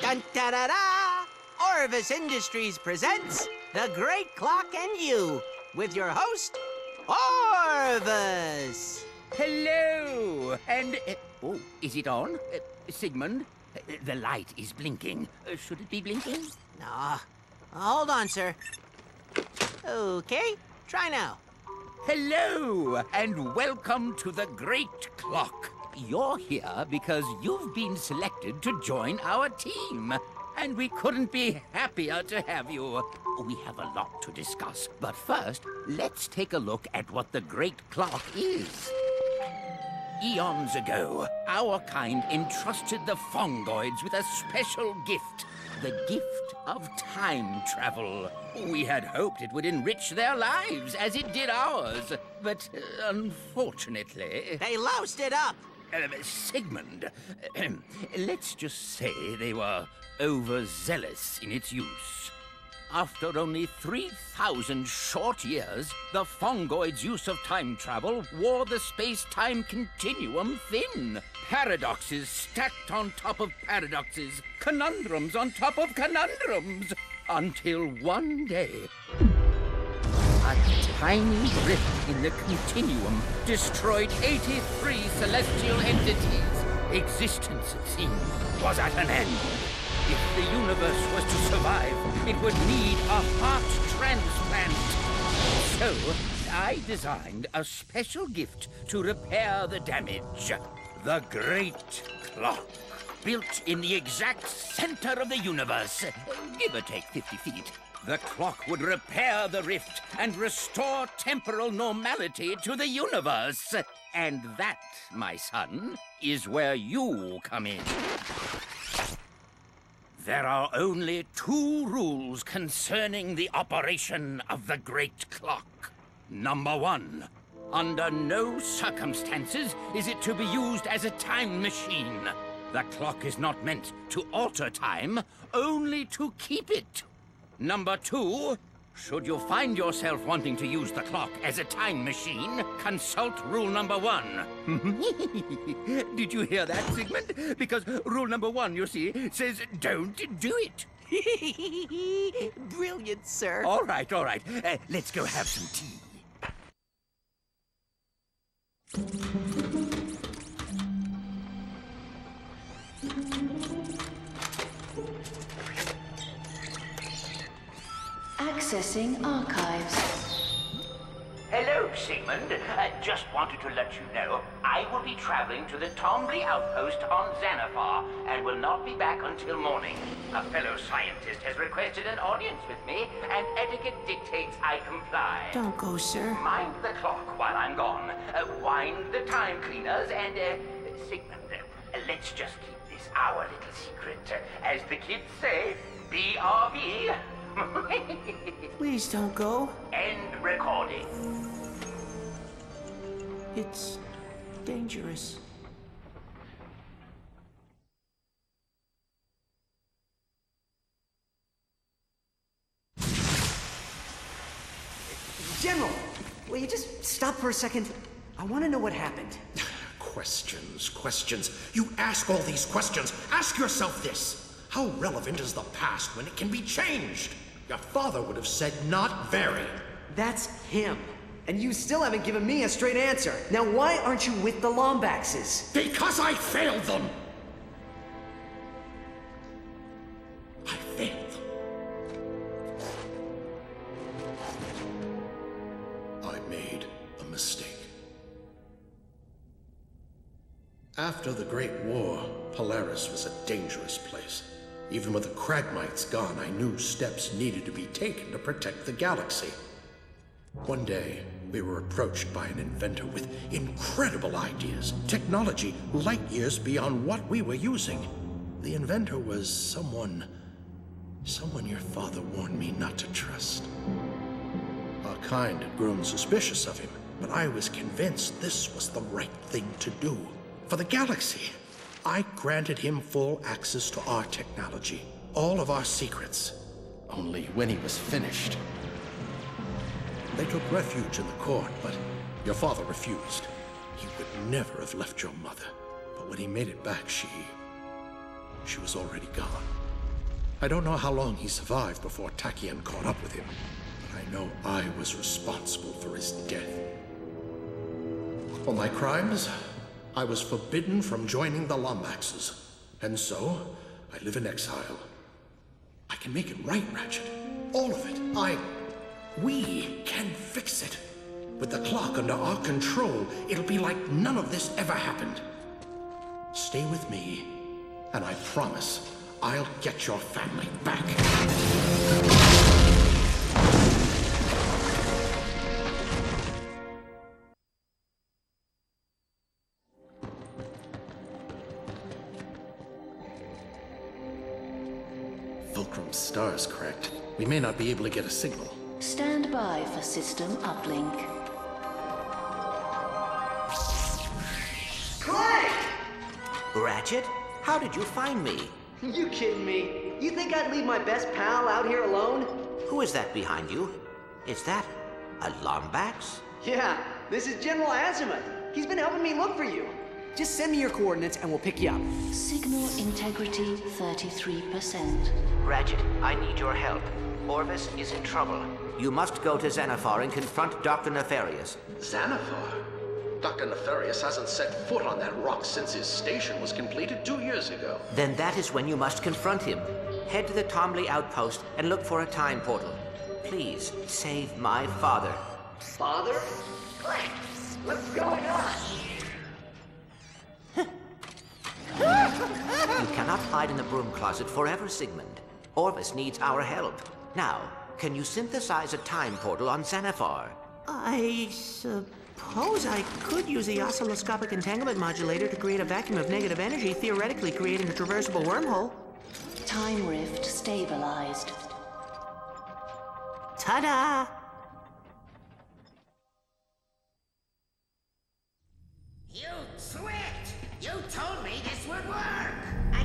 Dun da da da! Orvis Industries presents The Great Clock and You with your host, Orvis. Hello! And, oh, is it on? Sigmund, the light is blinking. Should it be blinking? No. Hold on, sir. Okay, try now. Hello, and welcome to the Great Clock. You're here because you've been selected to join our team. And we couldn't be happier to have you. We have a lot to discuss, but first, let's take a look at what the Great Clock is. Eons ago, our kind entrusted the Fongoids with a special gift. The gift of time travel. We had hoped it would enrich their lives as it did ours. But unfortunately... They loused it up. Sigmund, let's just say they were overzealous in its use. After only 3,000 short years, the Fongoids' use of time travel wore the space-time continuum thin. Paradoxes stacked on top of paradoxes, conundrums on top of conundrums, until one day, a tiny rift in the continuum destroyed 83 celestial entities. Existence, it seemed, was at an end. If the universe was to survive, it would need a heart transplant. So, I designed a special gift to repair the damage. The Great Clock. Built in the exact center of the universe, give or take 50 feet. The clock would repair the rift and restore temporal normality to the universe. And that, my son, is where you come in. There are only 2 rules concerning the operation of the Great Clock. Number 1, under no circumstances is it to be used as a time machine. The clock is not meant to alter time, only to keep it. Number 2, should you find yourself wanting to use the clock as a time machine, consult rule number 1. Did you hear that, Sigmund? Because rule number 1, you see, says don't do it. Brilliant, sir. All right. Let's go have some tea. Accessing archives. Hello, Sigmund. Just wanted to let you know I will be traveling to the Tombly outpost on Xanathar and will not be back until morning. A fellow scientist has requested an audience with me, and etiquette dictates I comply. Don't go, sir. Mind the clock while I'm gone. Wind the time cleaners, and, Sigmund, let's just keep this our little secret. As the kids say, BRB. Please don't go. End recording. It's dangerous. General, will you just stop for a second? I want to know what happened. Questions. You ask all these questions. Ask yourself this. How relevant is the past when it can be changed? Your father would have said not very. That's him. And you still haven't given me a straight answer. Now why aren't you with the Lombaxes? Because I failed them! I failed them. I made a mistake. After the Great War, Polaris was a dangerous place. Even with the Kragmites gone, I knew steps needed to be taken to protect the galaxy. One day, we were approached by an inventor with incredible ideas, technology light years beyond what we were using. The inventor was someone your father warned me not to trust. Our kind had grown suspicious of him, but I was convinced this was the right thing to do. For the galaxy, I granted him full access to our technology, all of our secrets. Only when he was finished. They took refuge in the court, but your father refused. He would never have left your mother. But when he made it back, she was already gone. I don't know how long he survived before Tachyon caught up with him, but I know I was responsible for his death. For my crimes, I was forbidden from joining the Lombaxes, and so I live in exile. I can make it right, Ratchet. All of it. We can fix it. With the clock under our control, it'll be like none of this ever happened. Stay with me, and I promise I'll get your family back. Fulcrum's star's cracked. We may not be able to get a signal. Stand by for system uplink. Clank! Ratchet, how did you find me? You kidding me? You think I'd leave my best pal out here alone? Who is that behind you? Is that a Lombax? Yeah, this is General Azimuth. He's been helping me look for you. Just send me your coordinates and we'll pick you up. Signal integrity 33%. Ratchet, I need your help. Orvis is in trouble. You must go to Xanathar and confront Dr. Nefarious. Xanathar? Dr. Nefarious hasn't set foot on that rock since his station was completed 2 years ago. Then that is when you must confront him. Head to the Tomley outpost and look for a time portal. Please, save my father. Father? Clank, what's going on? You cannot hide in the broom closet forever, Sigmund. Orvis needs our help. Now, can you synthesize a time portal on Xanathar? I suppose I could use the oscilloscopic entanglement modulator to create a vacuum of negative energy, theoretically creating a traversable wormhole. Time rift stabilized. Ta-da! You twit! You told me this would work! I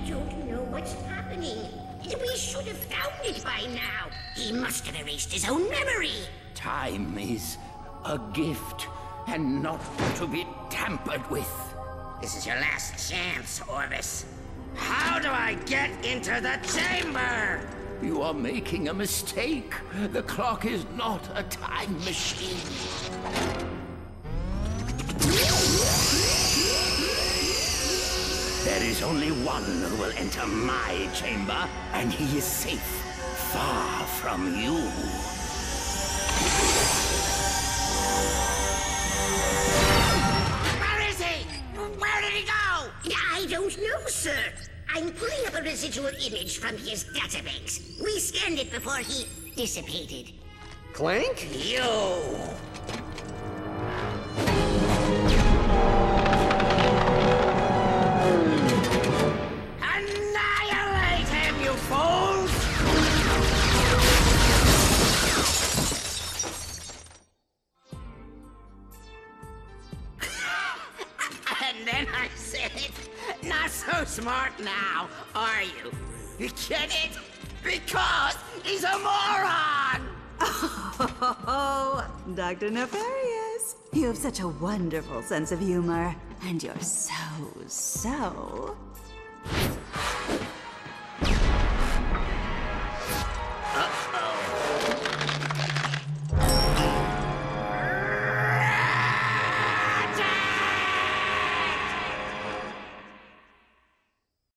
don't know what's happening. We should have found it by now. He must have erased his own memory. Time is a gift, and not to be tampered with. This is your last chance, Orvis. How do I get into the chamber? You are making a mistake. The clock is not a time machine. There is only one who will enter my chamber, and he is safe, far from you. Where is he? Where did he go? I don't know, sir. I'm pulling up a residual image from his database. We scanned it before he dissipated. Clank? You! Annihilate him, you fools! And then I said, not so smart now, are you? You get it? Because he's a moron! Oh, Dr. Nefarious, you have such a wonderful sense of humor, and you're so